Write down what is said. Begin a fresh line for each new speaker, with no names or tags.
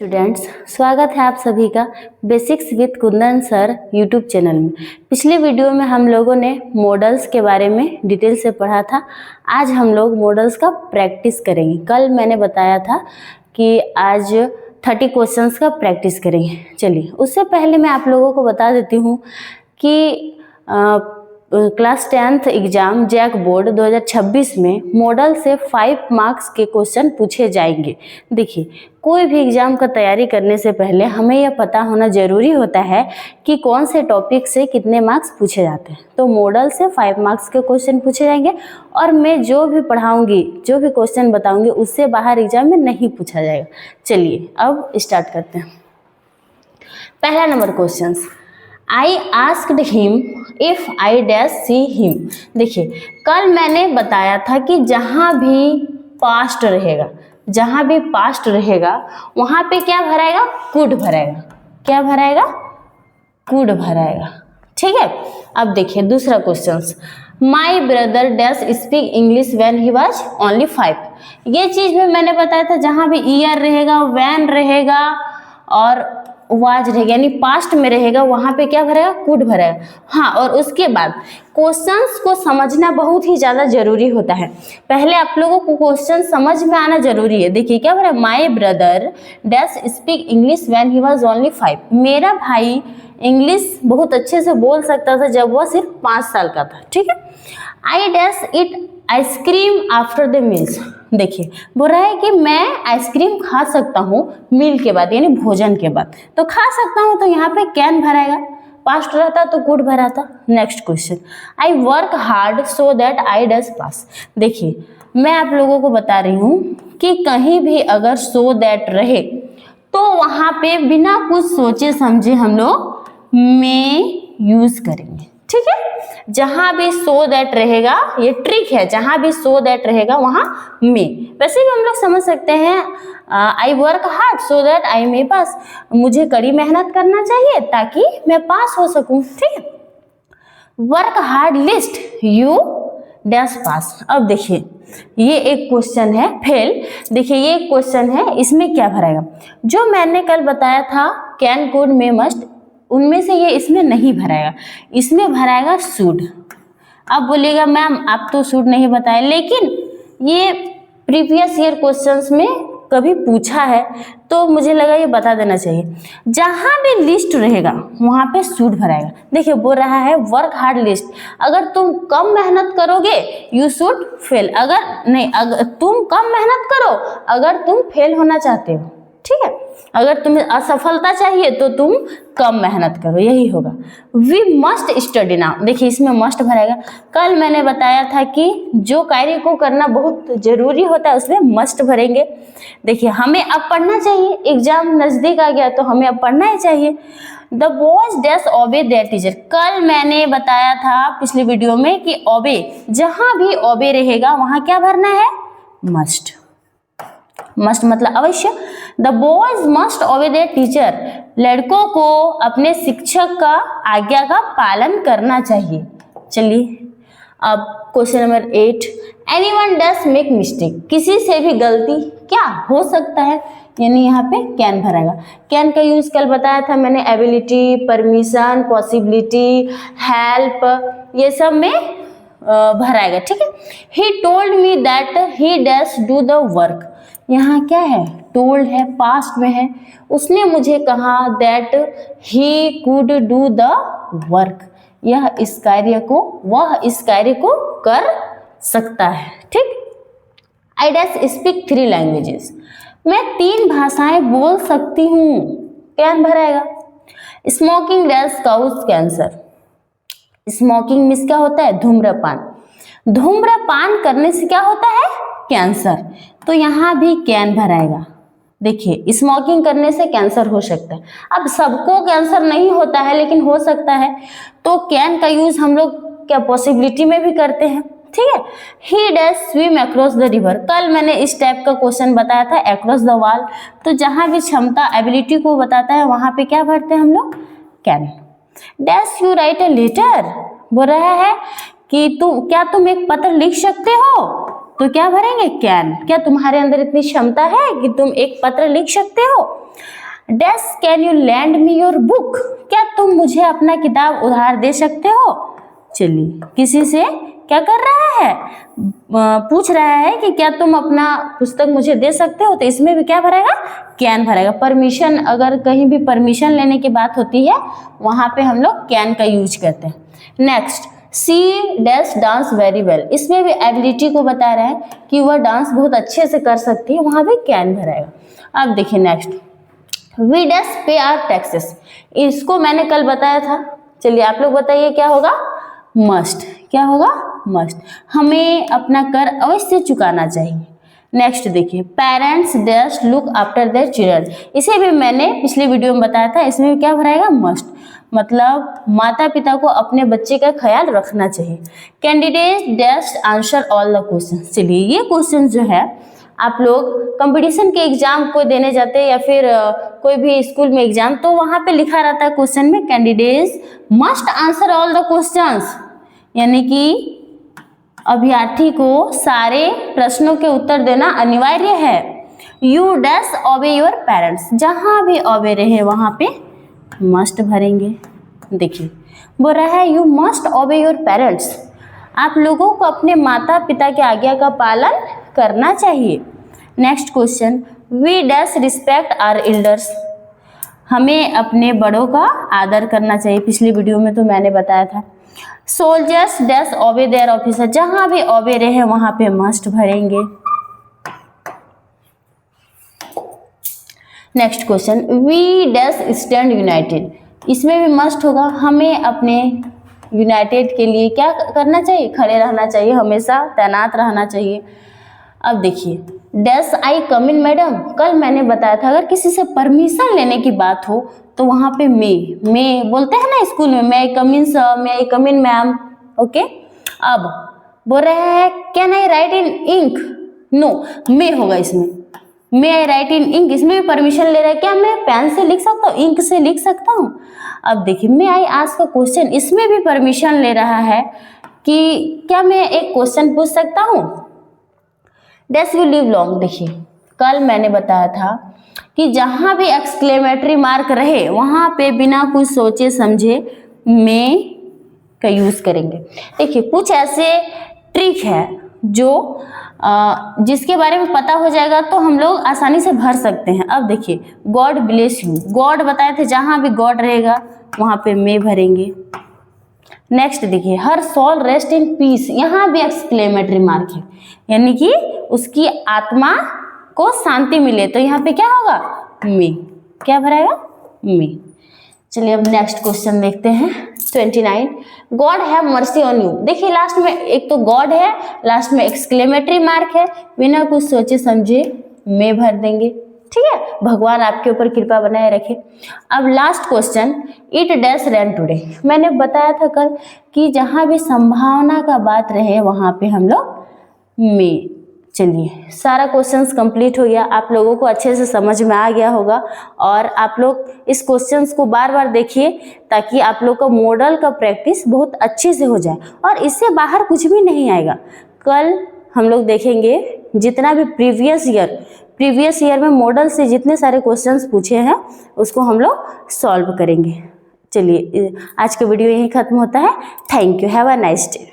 Students, स्वागत है आप सभी का basics with Kundan sir YouTube channel में। पिछले वीडियो में हम लोगों ने मॉडल्स के बारे में डिटेल से पढ़ा था। आज हम लोग मॉडल्स का प्रैक्टिस करेंगे। कल मैंने बताया था कि आज 30 क्वेश्चंस का प्रैक्टिस करेंगे। चलिए, उससे पहले मैं आप लोगों को बता देती हूँ कि class 10th exam JAC board 2026 में मॉडल से 5 मार्क्स के क्वेश्चन पूछे जाएंगे। देखिए, कोई भी एग्जाम का तैयारी करने से पहले हमें यह पता होना जरूरी होता है कि कौन से टॉपिक से कितने मार्क्स पूछे जाते हैं। तो मॉडल से 5 मार्क्स के क्वेश्चन पूछे जाएंगे और मैं जो भी पढ़ाऊंगी, जो भी क्वेश्चन बताऊंगी, उससे बाहर एग्जाम में नहीं पूछा जाएगा। चलिए अब स्टार्ट करते हैं। पहला number question, I asked him if I dash see him। देखिए, कल मैंने बताया था कि जहाँ भी पास्ट रहेगा वहाँ पे क्या भराएगा? कुड भराएगा। क्या भराएगा? कुड भराएगा। ठीक है। अब देखिए दूसरा question, my brother dash speak English when he was only 5। ये चीज भी मैंने बताया था, जहाँ भी ईयर रहेगा, व्हेन रहेगा और वाज रहेगा, यानी पास्ट में रहेगा, वहां पे क्या भरेगा? कुड भरेगा। हाँ, और उसके बाद क्वेश्चंस को समझना बहुत ही ज्यादा जरूरी होता है। पहले आप लोगों को क्वेश्चन समझ में आना जरूरी है। देखिए क्या भरा, my brother dash speak English when he was only 5। मेरा भाई इंग्लिश बहुत अच्छे से बोल सकता था जब वह सिर्फ 5 साल का था। ठीक है। I dash it ice cream after the meals. देखिए, बोल रहा है कि मैं आइसक्रीम खा सकता हूँ मील के बाद, यानी भोजन के बाद। तो खा सकता हूँ, तो यहाँ पे कैन भराएगा। पास्ट रहता तो कुड भराता। Next question, I work hard so that I dash pass. देखिए, मैं आप लोगों को बता रही हूँ कि कहीं भी अगर सो दैट रहे तो वहाँ पे बिना कुछ सोचे समझे हम लोग में यूज करेंगे। ठीक है। जहां भी सो दैट रहेगा, ये ट्रिक है, जहां भी सो दैट रहेगा वहां में। वैसे भी हम लोग समझ सकते हैं, I work hard so that I may pass. मुझे कड़ी मेहनत करना चाहिए ताकि मैं पास हो सकूं। ठीक है। Work hard lest you dash pass. अब देखिए, ये एक क्वेश्चन है फेल। देखिए, ये एक क्वेश्चन है, इसमें क्या भराएगा? जो मैंने कल बताया था कैन, कुड, मे, मस्ट, उनमें से ये इसमें नहीं भराएगा। इसमें भराएगा शुड। अब बोलिएगा मैम आप तो शुड नहीं बताए, लेकिन ये प्रीवियस ईयर क्वेश्चंस में कभी पूछा है तो मुझे लगा ये बता देना चाहिए। जहां भी लिस्ट रहेगा वहां पे शुड भराएगा। देखिए, बोल रहा है वर्क हार्ड लिस्ट। अगर तुम कम मेहनत करोगे यू शुड फेल। अगर तुम कम मेहनत करो अगर तुम फेल होना चाहते हो। ठीक है। अगर तुम्हें असफलता चाहिए तो तुम कम मेहनत करो, यही होगा। We must study now. देखिए, इसमें मस्ट भरेगा। कल मैंने बताया था कि जो कार्य को करना बहुत जरूरी होता है उसमें मस्ट भरेंगे। देखिए, हमें अब पढ़ना चाहिए, एग्जाम नजदीक आ गया तो हमें अब पढ़ना ही चाहिए। The boys dash obey there teacher. कल मैंने बताया था पिछली वीडियो में कि ओबे, जहां भी ओबे रहेगा वहां क्या भरना है? मस्ट। मस्ट मतलब अवश्य। द बॉयज मस्ट ओबे देयर टीचर। लड़कों को अपने शिक्षक का आज्ञा का पालन करना चाहिए। चलिए अब question number 8, anyone dash make mistake. किसी से भी गलती क्या हो सकता है, यानी यहाँ पे कैन भरेगा। कैन का यूज कल बताया था मैंने, एबिलिटी, परमिशन, पॉसिबिलिटी, हेल्प, ये सब में भराएगा। ठीक है। He told me that he dash do the work. यहाँ क्या है? टोल्ड है, पास्ट में है। उसने मुझे कहा that he could do the work. वह इस कार्य को कर सकता है। ठीक। I dash speak 3 languages. मैं 3 भाषाएं बोल सकती हूँ। कैन भराएगा। Smoking dash cause cancer. Smoking means क्या होता है? धूम्रपान। धूम्रपान करने से क्या होता है? कैंसर। तो यहाँ भी कैन भराएगा। देखिए, स्मोकिंग करने से कैंसर हो सकता है। अब सबको कैंसर नहीं होता है लेकिन हो सकता है, तो कैन का यूज हम लोग क्या पॉसिबिलिटी में भी करते हैं। ठीक है। ही dash swim across the river. कल मैंने इस टाइप का क्वेश्चन बताया था, अक्रॉस द वॉल। तो जहां भी क्षमता, एबिलिटी को बताता है वहां पे क्या भरते हैं हम लोग? Can. Dash you write a letter. बोल रहा है कि तुम एक पत्र लिख सकते हो, तो क्या भरेंगे? कैन। क्या तुम्हारे अंदर इतनी क्षमता है कि तुम एक पत्र लिख सकते हो? Dash can you land me your book, क्या तुम मुझे अपना किताब उधार दे सकते हो। चलिए किसी से क्या कर रहा है, पूछ रहा है कि क्या तुम अपना पुस्तक मुझे दे सकते हो, तो इसमें भी क्या भरेगा, कैन भरेगा। परमिशन, अगर कहीं भी परमिशन लेने की बात होती है वहां पे हम लोग कैन का यूज करते हैं। Next, she dash dance very well, इसमें भी एबिलिटी को बता रहा है कि वह डांस बहुत अच्छे से कर सकती है, वहां भी कैन भरेगा। अब देखिए नेक्स्ट, वी डैश पे आर टैक्सेस, इसको मैंने कल बताया था। चलिए आप लोग बताइए क्या होगा, मस्ट। क्या होगा, मस्ट, हमें अपना कर अवश्य चुकाना चाहिए। नेक्स्ट देखिए, parents dash look after their children, इसे भी मैंने पिछले वीडियो में बताया था, इसमें भी क्या भराएगा, मस्ट, मतलब माता पिता को अपने बच्चे का ख्याल रखना चाहिए। Candidate dash answer all the question, चलिए ये क्वेश्चन जो है आप लोग कंपटीशन के एग्जाम को देने जाते हैं या फिर कोई भी स्कूल में एग्जाम, तो वहां पे लिखा रहता है क्वेश्चन में candidates must answer all the questions, यानी कि अभ्यर्थी को सारे प्रश्नों के उत्तर देना अनिवार्य है। यू डैश ओबे योर पेरेंट्स, जहां भी ओबे रहे वहां पे मस्ट भरेंगे। देखिए बोल रहा है यू मस्ट ओबे योर पेरेंट्स, आप लोगों को अपने माता पिता की आज्ञा का पालन करना चाहिए। Next question, we dash respect our elders, हमें अपने बड़ों का आदर करना चाहिए, पिछली वीडियो में तो मैंने बताया था। Soldiers dash obey their officer, जहां भी ओबे रहे वहां पे मस्ट भरेंगे। Next question, we dash stand united, इसमें भी मस्ट होगा, हमें अपने यूनाइटेड के लिए क्या करना चाहिए, खड़े रहना चाहिए, हमेशा तैनात रहना चाहिए। अब देखिए, dash I come in madam, कल मैंने बताया था अगर किसी से परमिशन लेने की बात हो तो वहां पे मे बोलते हैं ना स्कूल में, may I come in sir, may I come in ma'am, okay. अब बोल रहे हैं can I write in ink, no, may होगा इसमें, मे आई राइट इन इंक, इसमें भी परमिशन ले रहा है, क्या मैं पेन से लिख सकता हूँ, इंक से लिख सकता हूँ। अब देखिए, मे आई आस्क अ क्वेश्चन, इसमें भी परमिशन ले रहा है कि क्या मैं एक क्वेश्चन पूछ सकता हूँ। डैश यू लिव लॉन्ग, देखिए कल मैंने बताया था कि जहां भी एक्सक्लेमेटरी मार्क रहे वहां पे बिना कुछ सोचे समझे मे का यूज करेंगे। देखिए कुछ ऐसे ट्रिक है जो जिसके बारे में पता हो जाएगा तो हम लोग आसानी से भर सकते हैं। अब देखिए, गॉड ब्लेस यू, गॉड बताए थे जहां भी गॉड रहेगा वहां पे मे भरेंगे। नेक्स्ट देखिए, हर सोल रेस्ट इन पीस, यहाँ भी एक्सक्लेमेटरी मार्क है, यानी कि उसकी आत्मा को शांति मिले, तो यहाँ पे क्या होगा, मे, क्या भराएगा, मे। चलिए अब नेक्स्ट क्वेश्चन देखते हैं 29, God have mercy on you, देखिए लास्ट में एक तो गॉड है, लास्ट में एक्सक्लेमेटरी मार्क है, बिना कुछ सोचे समझे मे भर देंगे, ठीक है, भगवान आपके ऊपर कृपा बनाए रखे। अब last question, it dash rain today, मैंने बताया था कल कि जहां भी संभावना का बात रहे वहां पे हम लोग मे। चलिए सारा क्वेश्चंस कंप्लीट हो गया, आप लोगों को अच्छे से समझ में आ गया होगा, और आप लोग इस क्वेश्चंस को बार बार देखिए ताकि आप लोग का मॉडल का प्रैक्टिस बहुत अच्छे से हो जाए, और इससे बाहर कुछ भी नहीं आएगा। कल हम लोग देखेंगे जितना भी प्रीवियस ईयर में मॉडल से जितने सारे क्वेश्चंस पूछे हैं उसको हम लोग सॉल्व करेंगे। चलिए आज का वीडियो यहीं खत्म होता है। Thank you, have a nice day.